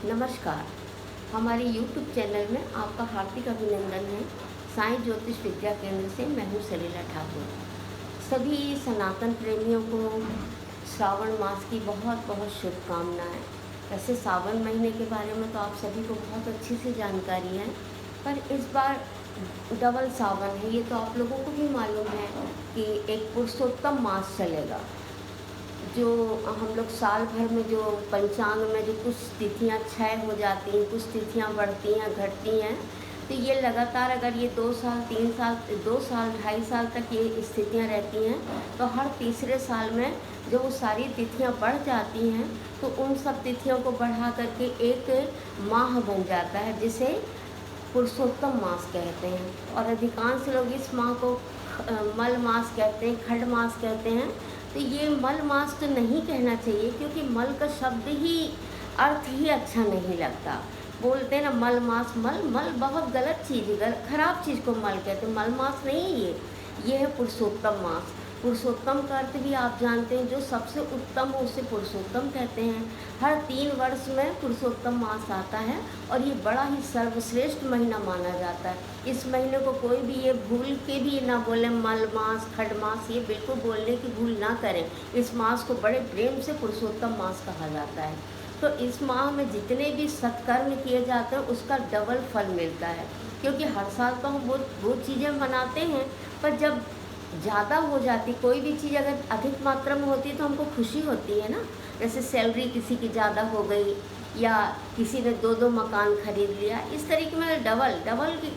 नमस्कार। हमारे YouTube channel में आपका हार्दिक अभिनंदन है। साईं ज्योतिष विद्या केंद्र से मैं हूँ सलीला ठाकुर। सभी सनातन प्रेमियों को श्रावण मास की बहुत बहुत शुभकामनाएं। वैसे सावन महीने के बारे में तो आप सभी को बहुत अच्छी सी जानकारी है, पर इस बार डबल सावन है। ये तो आप लोगों को भी मालूम है कि एक पुरुषोत्तम मास चलेगा। जो हम लोग साल भर में जो पंचांग में जो कुछ तिथियां क्षय हो जाती हैं, कुछ तिथियां बढ़ती हैं, घटती हैं, तो ये लगातार अगर ये 2 साल 3 साल 2 साल 2.5 साल तक ये स्थितियां रहती हैं, तो हर तीसरे साल में जो वो सारी तिथियां बढ़ जाती हैं, तो उन सब तिथियों को बढ़ा करके एक माह बन जाता है, जिसे पुरुषोत्तम मास कहते हैं। और अधिकांश लोग इस माह को मल मास कहते हैं, खंड मास कहते हैं। तो ये मल मास तो नहीं कहना चाहिए, क्योंकि मल का शब्द ही अर्थ ही अच्छा नहीं लगता। बोलते हैं ना मल मास, मल मल बहुत गलत चीज़ है, खराब चीज़ को मल कहते हैं। मल मास नहीं है ये है पुरुषोत्तम मास। पुरुषोत्तम का अर्थ भी आप जानते हैं, जो सबसे उत्तम हो उसे पुरुषोत्तम कहते हैं। हर 3 वर्ष में पुरुषोत्तम मास आता है और ये बड़ा ही सर्वश्रेष्ठ महीना माना जाता है। इस महीने को कोई भी ये भूल के भी ना बोले मल मास, खंड मास, ये बिल्कुल बोलने की भूल ना करें। इस मास को बड़े प्रेम से पुरुषोत्तम मास कहा जाता है। तो इस माह में जितने भी सत्कर्म किए जाते हैं उसका डबल फल मिलता है, क्योंकि हर साल तो हम वो चीज़ें मनाते हैं, पर जब ज़्यादा हो जाती, कोई भी चीज़ अगर अधिक मात्रा में होती है तो हमको खुशी होती है ना। जैसे सैलरी किसी की ज़्यादा हो गई, या किसी ने 2-2 मकान खरीद लिया, इस तरीके में डबल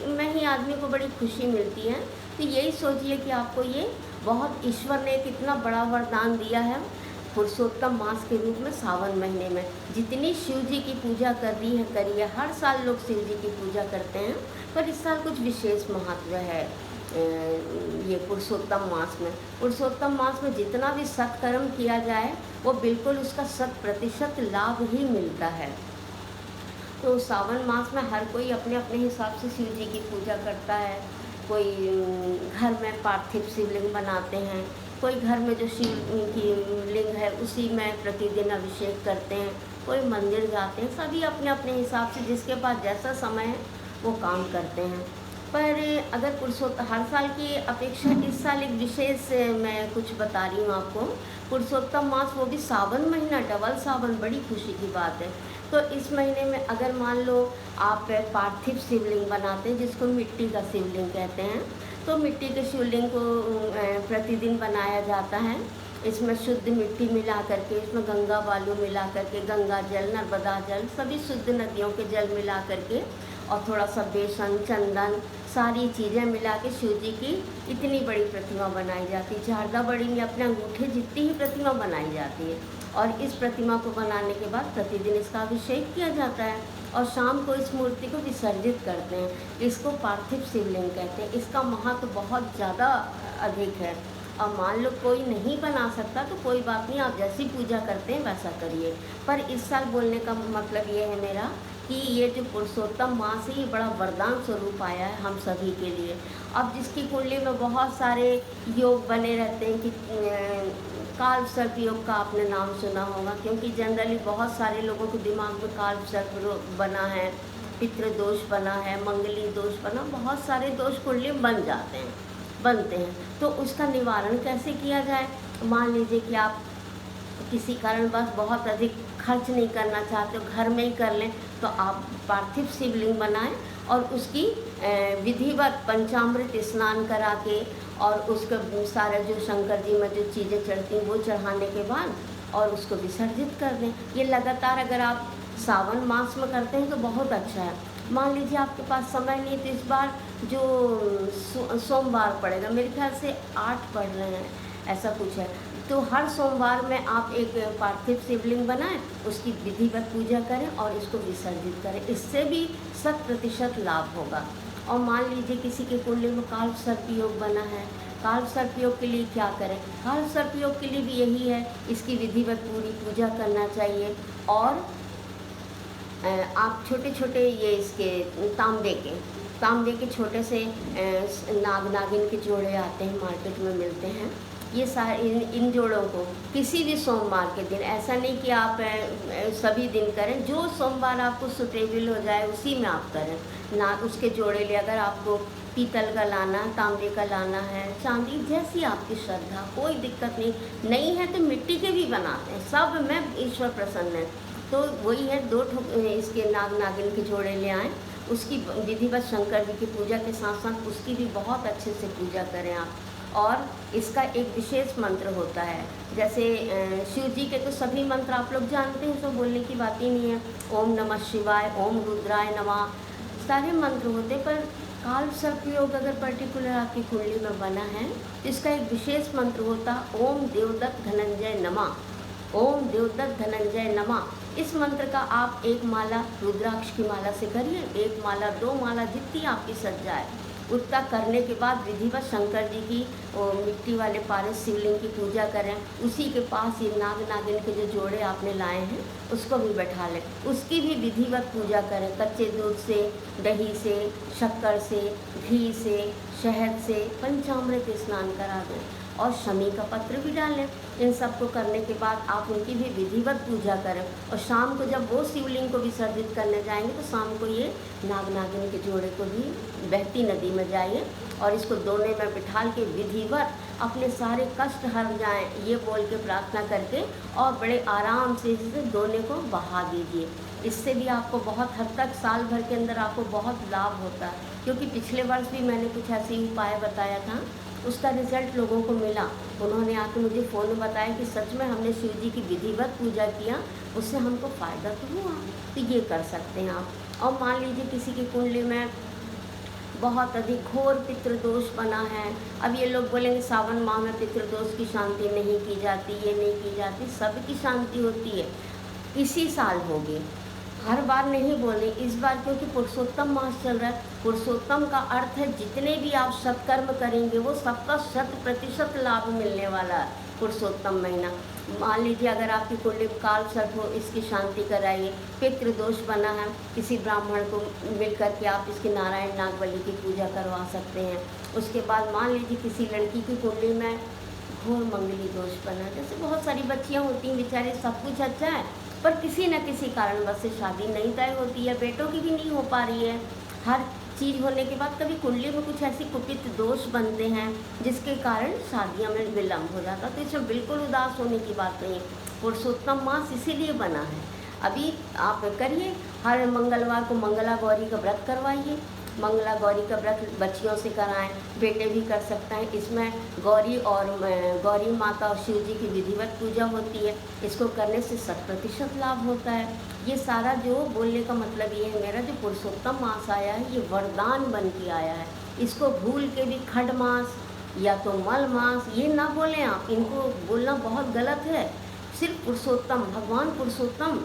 में ही आदमी को बड़ी खुशी मिलती है। तो यही सोचिए कि आपको ये बहुत ईश्वर ने एक इतना बड़ा वरदान दिया है पुरुषोत्तम मास के रूप में। सावन महीने में जितनी शिव जी की पूजा करिए। हर साल लोग शिव जी की पूजा करते हैं, पर इस साल कुछ विशेष महत्व है ये पुरुषोत्तम मास में जितना भी सत्कर्म किया जाए वो बिल्कुल उसका 100% लाभ ही मिलता है। तो सावन मास में हर कोई अपने अपने हिसाब से शिव जी की पूजा करता है। कोई घर में पार्थिव शिवलिंग बनाते हैं, कोई घर में जो शिव की लिंग है उसी में प्रतिदिन अभिषेक करते हैं, कोई मंदिर जाते हैं। सभी अपने अपने हिसाब से जिसके पास जैसा समय है वो काम करते हैं। पर अगर हर साल की अपेक्षा इस साल एक विशेष मैं कुछ बता रही हूँ आपको। पुरुषोत्तम मास, वो भी सावन महीना, डबल सावन, बड़ी खुशी की बात है। तो इस महीने में अगर मान लो आप पार्थिव शिवलिंग बनाते हैं, जिसको मिट्टी का शिवलिंग कहते हैं, तो मिट्टी के शिवलिंग को प्रतिदिन बनाया जाता है। इसमें शुद्ध मिट्टी मिला करके, इसमें गंगा बालू मिला करके, गंगा जल, नर्मदा जल, सभी शुद्ध नदियों के जल मिला करके, और थोड़ा सा बेसन, चंदन, सारी चीज़ें मिला के शिव जी की इतनी बड़ी प्रतिमा बनाई जाती है। शारदा बड़ी में अपने अंगूठे जितनी ही प्रतिमा बनाई जाती है। और इस प्रतिमा को बनाने के बाद प्रतिदिन इसका अभिषेक किया जाता है और शाम को इस मूर्ति को विसर्जित करते हैं। इसको पार्थिव शिवलिंग कहते हैं। इसका महत्व बहुत ज़्यादा अधिक है। और मान लो कोई नहीं बना सकता तो कोई बात नहीं, आप जैसी पूजा करते हैं वैसा करिए। पर इस साल बोलने का मतलब ये है मेरा कि ये जो पुरुषोत्तम मास है ये बड़ा वरदान स्वरूप आया है हम सभी के लिए। अब जिसकी कुंडली में बहुत सारे योग बने रहते हैं कि काल सर्प योग का आपने नाम सुना होगा, क्योंकि जनरली बहुत सारे लोगों के दिमाग में काल सर्प बना है, पितृ दोष बना है, मंगली दोष बना, बहुत सारे दोष कुंडली बनते हैं। तो उसका निवारण कैसे किया जाए? मान लीजिए कि आप किसी कारणवश बहुत अधिक खर्च नहीं करना चाहते हो, घर में ही कर लें, तो आप पार्थिव शिवलिंग बनाएं और उसकी विधिवत पंचामृत स्नान करा के, और उसके सारे जो शंकर जी में जो चीज़ें चढ़ती हैं वो चढ़ाने के बाद और उसको विसर्जित कर दें। ये लगातार अगर आप सावन मास में करते हैं तो बहुत अच्छा है। मान लीजिए आपके पास समय नहीं, तो इस बार जो सोमवार पड़ेगा, मेरे ख्याल से 8 पड़ रहे हैं, ऐसा कुछ है, तो हर सोमवार में आप एक पार्थिव शिवलिंग बनाएं, उसकी विधिवत पूजा करें और इसको विसर्जित करें। इससे भी 100% लाभ होगा। और मान लीजिए किसी के कुंडली में काल सर्प योग बना है, काल सर्प योग के लिए क्या करें? काल सर्प योग के लिए भी यही है, इसकी विधिवत पूरी पूजा करना चाहिए। और आप छोटे छोटे ये इसके तांबे के छोटे से नाग नागिन के जोड़े आते हैं, मार्केट में मिलते हैं, ये सारे इन जोड़ों को किसी भी सोमवार के दिन, ऐसा नहीं कि आप सभी दिन करें, जो सोमवार आपको सुटेबल हो जाए उसी में आप करें ना। उसके जोड़े ले, अगर आपको पीतल का लाना है, तांबे का लाना है, चांदी, जैसी आपकी श्रद्धा, कोई दिक्कत नहीं है तो मिट्टी के भी बनाते हैं, सब में ईश्वर प्रसन्न है। तो वही है, 2 इसके नाग नागिन के जोड़े ले आएँ, उसकी विधिवत शंकर जी की पूजा के साथ साथ उसकी भी बहुत अच्छे से पूजा करें आप। और इसका एक विशेष मंत्र होता है, जैसे शिव जी के तो सभी मंत्र आप लोग जानते हैं, तो बोलने की बात ही नहीं है। ओम नमः शिवाय, ओम रुद्राय नमः, सारे मंत्र होते, पर काल सर्प योग अगर पर्टिकुलर आपकी कुंडली में बना है तो इसका एक विशेष मंत्र होता, ओम देवदत्त धनंजय नमः, ओम देवदत्त धनंजय नमः। इस मंत्र का आप 1 माला रुद्राक्ष की माला से करिए, 1 माला 2 माला जितनी आपकी सज जाए उतना करने के बाद विधिवत शंकर जी की मिट्टी वाले पारस शिवलिंग की पूजा करें। उसी के पास ये नाग नागिन के जो जोड़े आपने लाए हैं उसको भी बैठा लें, उसकी भी विधिवत पूजा करें। कच्चे दूध से, दही से, शक्कर से, घी से, शहद से पंचामृत स्नान करा दें और शमी का पत्र भी डालें। इन सब को करने के बाद आप उनकी भी विधिवत पूजा करें और शाम को जब वो शिवलिंग को विसर्जित करने जाएंगे तो शाम को ये नाग नागिन के जोड़े को भी बहती नदी में जाइए और इसको दोने में बिठाल के विधिवत अपने सारे कष्ट हर जाएं, ये बोल के प्रार्थना करके और बड़े आराम से इसे दोने को बहा दीजिए। इससे भी आपको बहुत हद तक साल भर के अंदर आपको बहुत लाभ होता है, क्योंकि पिछले वर्ष भी मैंने कुछ ऐसे ही उपाय बताया था, उसका रिजल्ट लोगों को मिला। उन्होंने आके मुझे फ़ोन में बताया कि सच में हमने शिव जी की विधिवत पूजा किया, उससे हमको फ़ायदा तो हुआ। तो ये कर सकते हैं आप। और मान लीजिए किसी की कुंडली में बहुत अधिक घोर पितृदोष बना है, अब ये लोग बोलेंगे सावन माह में पितृदोष की शांति नहीं की जाती, ये नहीं की जाती, सबकी शांति होती है। इसी साल होगी, हर बार नहीं बोले, इस बार क्योंकि पुरुषोत्तम मास चल रहा है। पुरुषोत्तम का अर्थ है जितने भी आप सत्कर्म करेंगे वो सबका 100% लाभ मिलने वाला है पुरुषोत्तम महीना। मान लीजिए अगर आपकी कुंडली काल सर्प हो, इसकी शांति कराइए। पितृदोष बना है, किसी ब्राह्मण को मिल करके आप इसकी नारायण नागबली की पूजा करवा सकते हैं। उसके बाद मान लीजिए किसी लड़की की कुंडली में घोर मंगली दोष बना, जैसे बहुत सारी बच्चियाँ होती हैं बेचारे, सब कुछ अच्छा है पर किसी न किसी कारणवश से शादी नहीं तय होती है, बेटों की भी नहीं हो पा रही है। हर चीज़ होने के बाद कभी कुंडली में कुछ ऐसी कुपित दोष बनते हैं जिसके कारण शादियों में विलम्ब हो जाता, तो इसमें बिल्कुल उदास होने की बात नहीं है। पुरुषोत्तम मास इसीलिए बना है। अभी आप करिए, हर मंगलवार को मंगला गौरी का व्रत करवाइए। मंगला गौरी का व्रत बच्चियों से कराएं, बेटे भी कर सकते हैं। इसमें गौरी माता और शिव जी की विधिवत पूजा होती है। इसको करने से 100% लाभ होता है। ये सारा जो बोलने का मतलब ये है, मेरा जो पुरुषोत्तम मास आया है ये वरदान बन के आया है। इसको भूल के भी खड मास या तो मल मास ये ना बोलें आप, इनको बोलना बहुत गलत है। सिर्फ पुरुषोत्तम, भगवान पुरुषोत्तम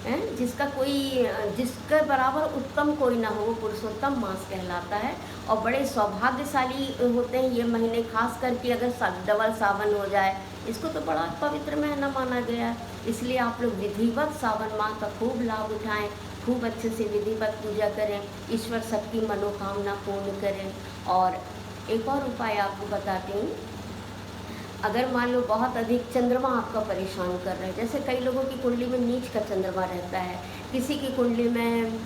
है, जिसके बराबर उत्तम कोई ना हो, वो पुरुषोत्तम मास कहलाता है। और बड़े सौभाग्यशाली होते हैं ये महीने, खास करके अगर डबल सावन हो जाए, इसको तो बड़ा पवित्र महीना माना गया है। इसलिए आप लोग विधिवत सावन माह का खूब लाभ उठाएं, खूब अच्छे से विधिवत पूजा करें, ईश्वर सबकी मनोकामना पूर्ण करें। और एक और उपाय आपको बताती हूँ, अगर मान लो बहुत अधिक चंद्रमा आपका परेशान कर रहा है, जैसे कई लोगों की कुंडली में नीच का चंद्रमा रहता है, किसी की कुंडली में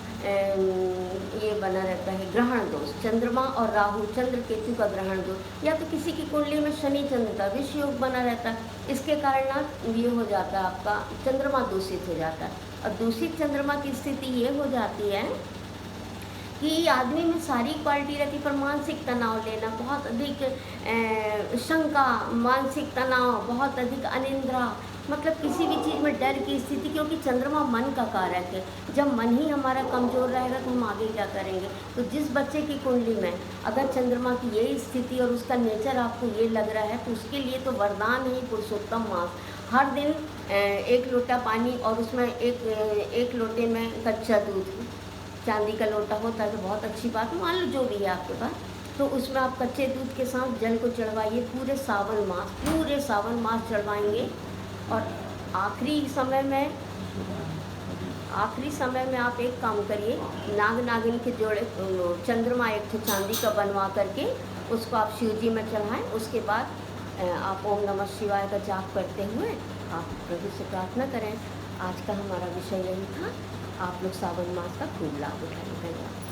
ये बना रहता है ग्रहण दोष, चंद्रमा और राहु चंद्र केतु का ग्रहण दोष, या तो किसी की कुंडली में शनि चंद्र का विष योग बना रहता है, इसके कारण ना ये हो जाता है आपका चंद्रमा दूषित हो जाता है। और दूषित चंद्रमा की स्थिति ये हो जाती है कि आदमी में सारी क्वालिटी रहती, पर मानसिक तनाव लेना, बहुत अधिक शंका, मानसिक तनाव, बहुत अधिक अनिद्रा, मतलब किसी भी चीज़ में डर की स्थिति, क्योंकि चंद्रमा मन का कारक है। जब मन ही हमारा कमज़ोर रहेगा तो हम आगे क्या करेंगे। तो जिस बच्चे की कुंडली में अगर चंद्रमा की ये स्थिति और उसका नेचर आपको ये लग रहा है, तो उसके लिए तो वरदान है पुरुषोत्तम मास। हर दिन 1 लोटा पानी और उसमें एक लोटे में कच्चा दूध, चांदी का लोटा होता है तो बहुत अच्छी बात है, मान लो जो भी है आपके पास, तो उसमें आप कच्चे दूध के साथ जल को चढ़वाइए। पूरे सावन मास चढ़वाएंगे। और आखिरी समय में आप एक काम करिए, नाग नागिन के जोड़े चंद्रमा एक चांदी का बनवा करके उसको आप शिव जी में चढ़ाएं। उसके बाद आप ओम नमः शिवाय का जाप करते हुए आप प्रभु से प्रार्थना करें। आज का हमारा विषय यही था। आप लोग सावन मास का खूब लाभ उठाएं। धन्यवाद।